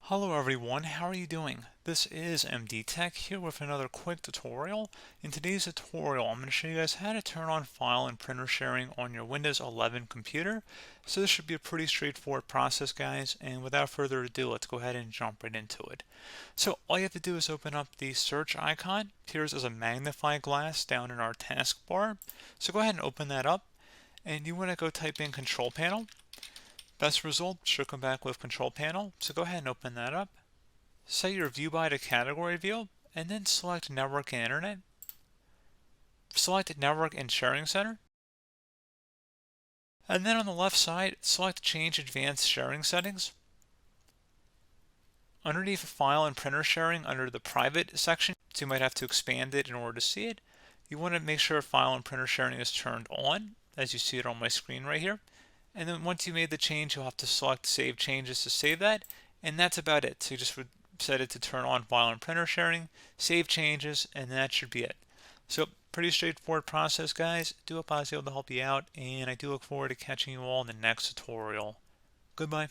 Hello everyone, how are you doing? This is MD Tech here with another quick tutorial. In today's tutorial, I'm going to show you guys how to turn on file and printer sharing on your Windows 11 computer. So this should be a pretty straightforward process, guys, and without further ado, let's go ahead and jump right into it. So all you have to do is open up the search icon. Appears as a magnifying glass down in our taskbar. So go ahead and open that up, and you want to go type in Control Panel. Best result should come back with Control Panel, so go ahead and open that up. Set your view by to category view, and then select Network and Internet. Select Network and Sharing Center. And then on the left side, select Change Advanced Sharing Settings. Underneath File and Printer Sharing, under the Private section, so you might have to expand it in order to see it, you want to make sure File and Printer Sharing is turned on, as you see it on my screen right here. And then once you made the change, you'll have to select Save Changes to save that. And that's about it. So you just would set it to turn on file and printer sharing, save changes, and that should be it. So pretty straightforward process, guys. Do hope I was able to help you out, and I do look forward to catching you all in the next tutorial. Goodbye.